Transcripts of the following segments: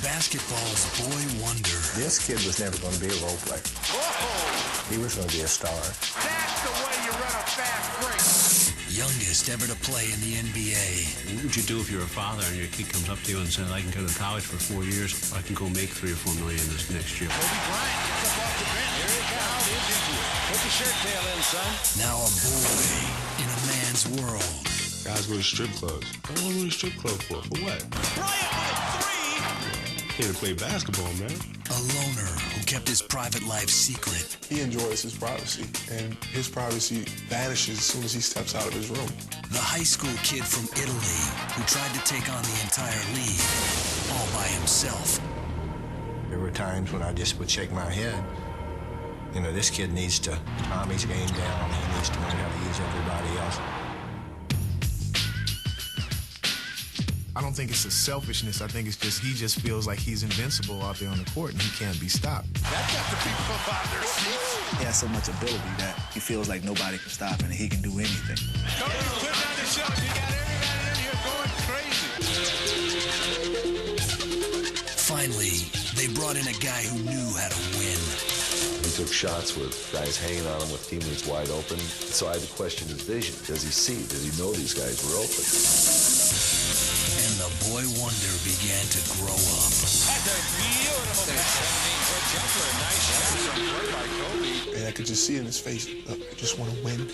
basketball's boy wonder. This kid was never going to be a role player. Whoa! He was going to be a star. That's the way you run a fast break. Youngest ever to play in the NBA. What would you do if you're a father and your kid comes up to you and says, I can go to college for 4 years, I can go make $3 or $4 million this next year? Kobe Bryant gets up off the bench. Here he comes. He's into it. Put the shirt tail in, son. Now a boy in a man's world. Guys go to strip clubs. I don't want to go to strip club for what? Bryant with a three. Here to play basketball, man. A loner who kept his private life secret. He enjoys his privacy, and his privacy vanishes as soon as he steps out of his room. The high school kid from Italy who tried to take on the entire league all by himself. There were times when I just would shake my head. You know, this kid needs to calm his game down. He needs to learn how to use everybody else. I don't think it's a selfishness. I think it's just he just feels like he's invincible out there on the court and he can't be stopped. That got the people up out of their seats. He has so much ability that he feels like nobody can stop him and he can do anything. Kobe, put down the shot. You got everybody in here going crazy. Finally, they brought in a guy who knew how to win. He took shots with guys hanging on him with teammates wide open. So I had to question his vision. Does he see? Does he know these guys were open? And the boy wonder began to grow up. That's a beautiful 17-foot jumper. Nice shot from Bird by Kobe. And I could just see in his face, look, I just want to win.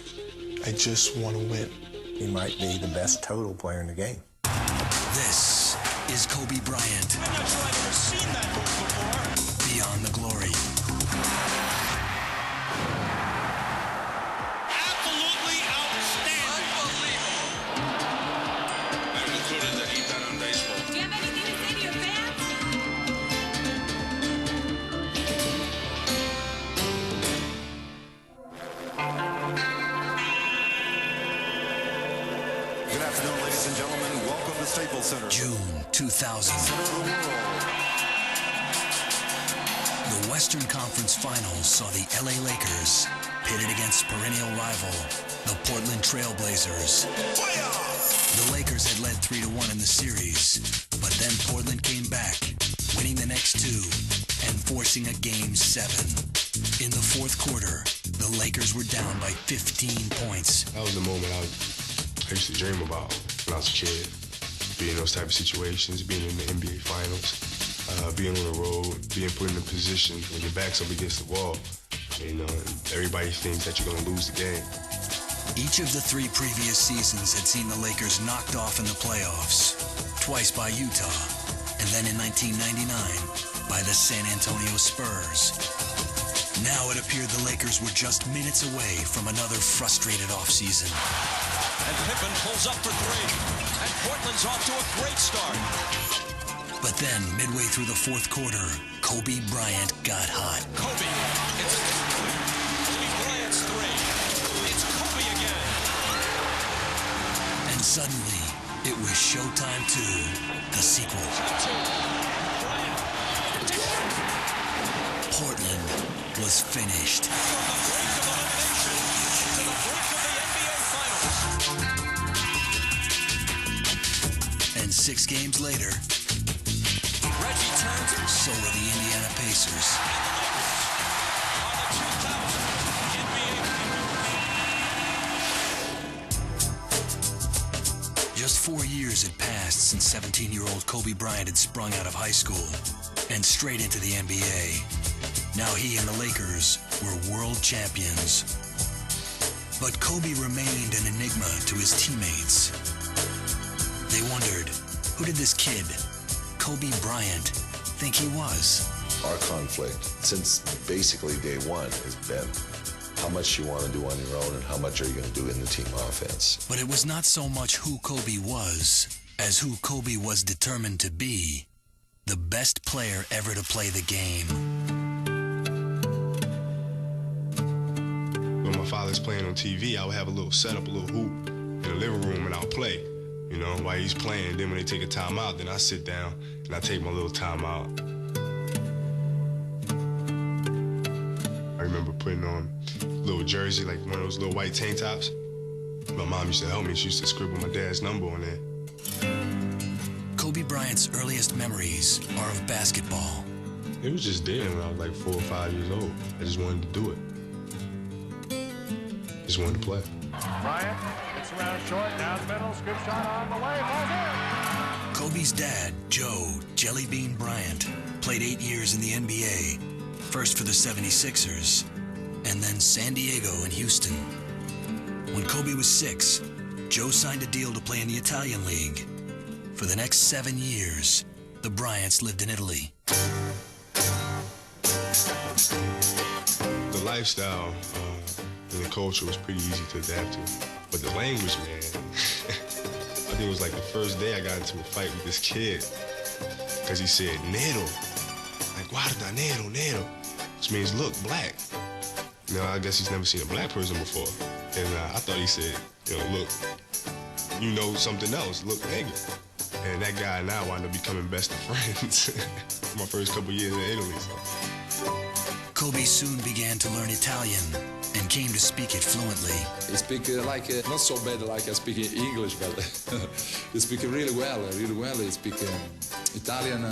I just want to win. He might be the best total player in the game. This is Kobe Bryant. I'm not sure I've ever seen that move before. Beyond the glory. Absolutely outstanding. Unbelievable. Do you have anything to say to your fans? Good afternoon, ladies and gentlemen. Welcome to Staples Center. June 2000. Center of the world. The Western Conference Finals saw the LA Lakers pitted against perennial rival, the Portland Trail Blazers. The Lakers had led 3-1 in the series, but then Portland came back, winning the next two and forcing a Game 7. In the fourth quarter, the Lakers were down by 15 points. That was the moment I used to dream about when I was a kid. Being in those type of situations, being in the NBA Finals, being on the road, being put in a position when your back's up against the wall. You know, and everybody thinks that you're going to lose the game. Each of the 3 previous seasons had seen the Lakers knocked off in the playoffs, twice by Utah, and then in 1999 by the San Antonio Spurs. Now it appeared the Lakers were just minutes away from another frustrated offseason. And Pippen pulls up for 3. And Portland's off to a great start. But then, midway through the fourth quarter, Kobe Bryant got hot. Kobe. It's Kobe Bryant's 3. It's Kobe again. And suddenly, it was Showtime 2, the sequel. Portland was finished. From the brink of elimination to the brink of the NBA Finals. And 6 games later, Reggie turns it. so were the Indiana Pacers. On the 2000 NBA. Just 4 years had passed since 17-year-old Kobe Bryant had sprung out of high school and straight into the NBA. Now he and the Lakers were world champions. But Kobe remained an enigma to his teammates. They wondered, who did this kid, Kobe Bryant, think he was? Our conflict, since basically day one, has been how much you want to do on your own and how much are you going to do in the team offense. But it was not so much who Kobe was as who Kobe was determined to be, the best player ever to play the game. When my father's playing on TV, I would have a little setup, a little hoop in the living room, and I'll play. You know, while he's playing. Then when they take a timeout, then I sit down and I take my little timeout. I remember putting on a little jersey, like one of those little white tank tops. My mom used to help me. She used to scribble my dad's number on there. Kobe Bryant's earliest memories are of basketball. It was just there when I was like 4 or 5 years old. I just wanted to do it. Just wanted to play. Bryant gets around short, down middle, scoop shot on the way, falls in. Kobe's dad, Joe Jelly Bean Bryant, played 8 years in the NBA, first for the 76ers, and then San Diego and Houston. When Kobe was 6, Joe signed a deal to play in the Italian League. For the next 7 years, the Bryants lived in Italy. The lifestyle and the culture was pretty easy to adapt to. But the language, man, I think it was like the first day I got into a fight with this kid because he said, nero. Like, guarda, nero, nero. Which means, look, black. You know, I guess he's never seen a black person before. And I thought he said, you know, look, you know something else, look, nigga. And that guy and I wound up becoming best of friends my first couple years in Italy. So. Kobe soon began to learn Italian and came to speak it fluently. I speak not so bad like I speak English, but I speak really well, I speak Italian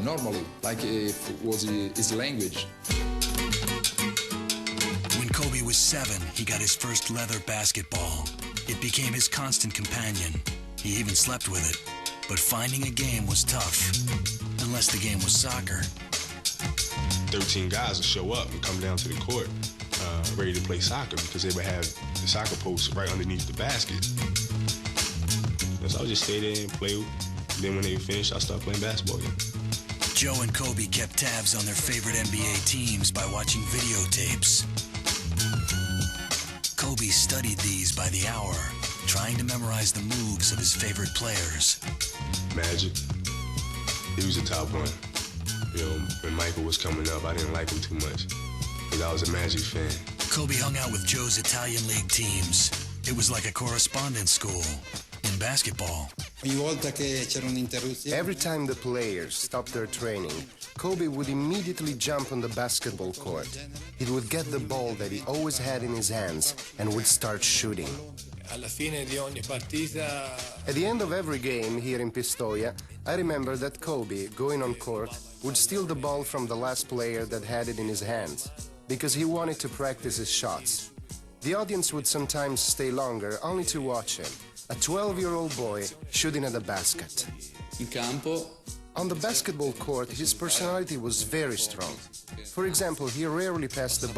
normally, like if it was his language. When Kobe was 7, he got his first leather basketball. It became his constant companion. He even slept with it. But finding a game was tough, unless the game was soccer. 13 guys would show up and come down to the court ready to play soccer because they would have the soccer post right underneath the basket. So I would just stay there and play. Then when they finished, I started playing basketball again. Joe and Kobe kept tabs on their favorite NBA teams by watching videotapes. Kobe studied these by the hour, trying to memorize the moves of his favorite players. Magic, he was the top one. You know, when Michael was coming up, I didn't like him too much because I was a Magic fan. Kobe hung out with Joe's Italian League teams. It was like a correspondence school in basketball. Every time the players stopped their training, Kobe would immediately jump on the basketball court. He would get the ball that he always had in his hands and would start shooting. At the end of every game here in Pistoia, I remember that Kobe, going on court, would steal the ball from the last player that had it in his hands, because he wanted to practice his shots. The audience would sometimes stay longer only to watch him, a 12-year-old boy shooting at the basket. On the basketball court, his personality was very strong. For example, he rarely passed the ball